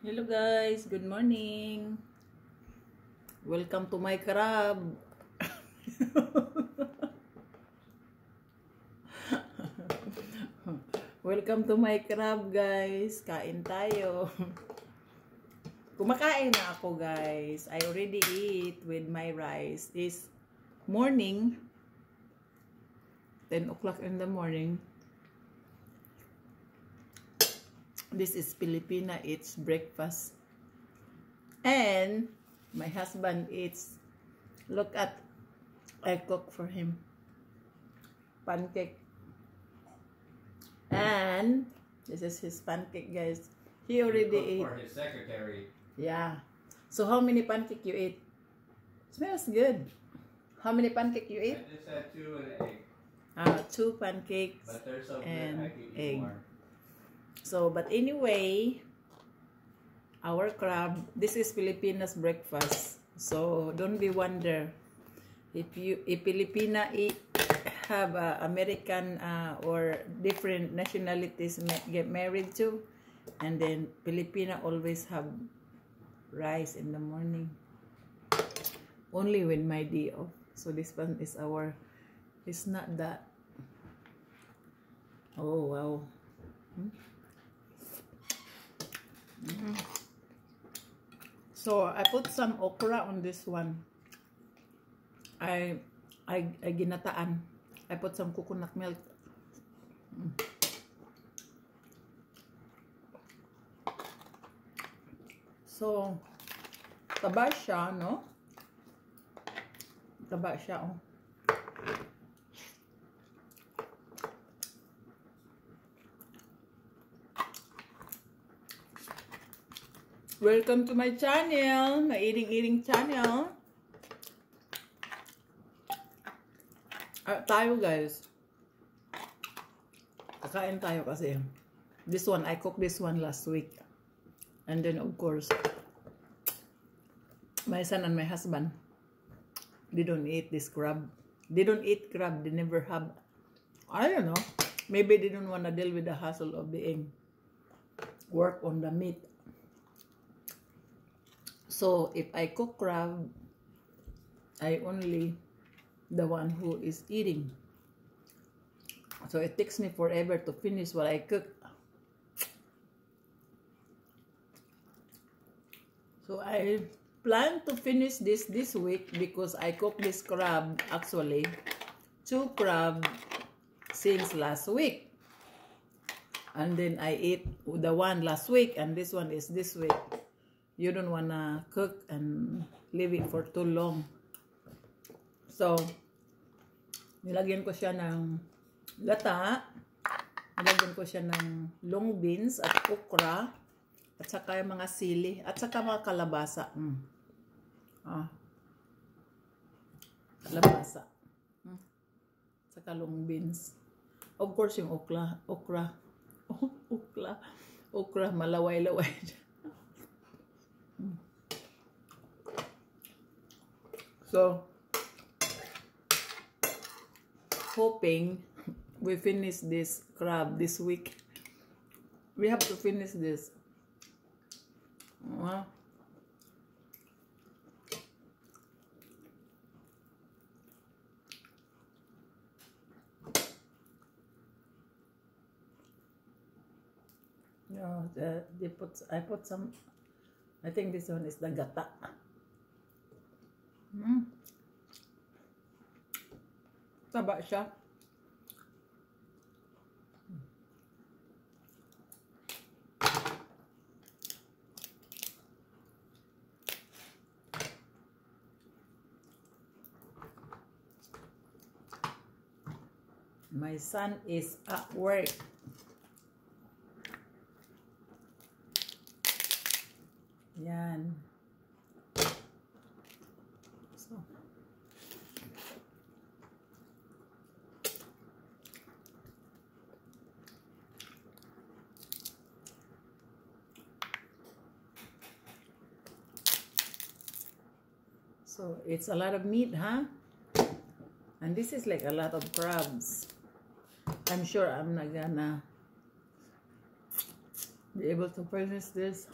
Hello guys, good morning. Welcome to my crab. Welcome to my crab guys. Kain tayo. Kumakain na ako guys. I already eat with my rice. This morning, 10 o'clock in the morning. This is Filipina eats breakfast. And my husband eats, look at, I cook for him. Pancake. And this is his pancake, guys. He already ate. For his secretary. Yeah. So how many pancake you eat? Smells good. How many pancake you eat? I just had 2 and an egg. 2 pancakes But they're so and good, I can eat egg. more. So, but anyway, our crab, this is Filipinas breakfast. So, don't be wonder if Filipina have American or different nationalities get married to, and then Filipina always have rice in the morning. Only when my day off. So this one is our, it's not that. Oh wow. So I put some okra on this one. I ginataan. I put some coconut milk. So taba siya, no? Taba siya, oh. Welcome to my channel, my eating channel. Tayo guys. Kakain tayo kasi. This one, I cooked this one last week. And then of course, my son and my husband, they don't eat this crab. They don't eat crab. They never have. I don't know. Maybe they don't want to deal with the hassle of being work on the meat. So if I cook crab, I only the one who is eating. So it takes me forever to finish what I cook. So I plan to finish this week because I cooked this crab, actually 2 crab since last week. And then I ate the one last week and this one is this week. You don't wanna cook and leave it for too long. So, nilagyan ko siya ng gata, nilagyan ko siya ng long beans at okra, at saka yung mga sili, at saka mga kalabasa. Kalabasa. Saka long beans. Of course, yung okra, malaway-laway. So, hoping we finish this crab this week. We have to finish this. No, I put some. I think this one is the gata. Taba siya. My son is at work. Yan. So it's a lot of meat, huh? And this is like a lot of crabs. I'm sure I'm not gonna be able to finish this.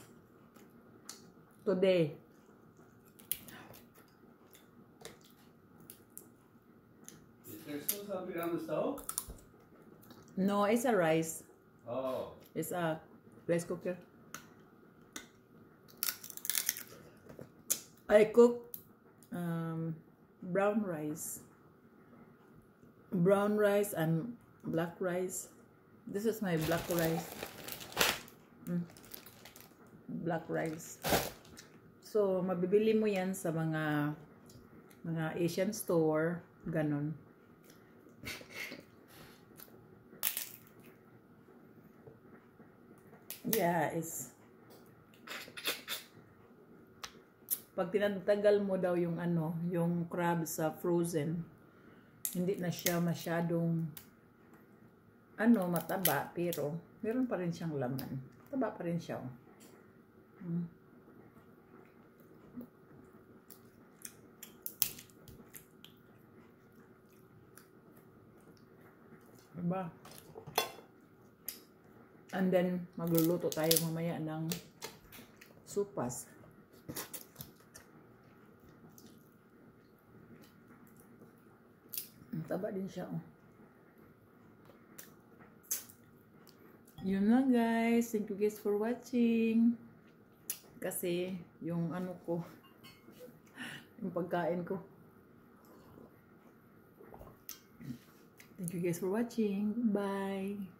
today. Is there still something on the stove? No, it's a rice. Oh. It's a rice cooker. I cook brown rice. Brown rice and black rice. This is my black rice. Black rice. So, mabibili mo yan sa mga Asian store. Ganon. Yeah, it's pag tinatagal mo daw yung yung crab sa frozen, hindi na siya masyadong mataba, pero meron pa rin siyang laman. Taba pa rin siya. Diba? And then, magluluto tayo mamaya ng supas. Taba din siya. Yun na guys. Thank you guys for watching. Kasi, yung ko, yung pagkain ko. Thank you guys for watching. Bye.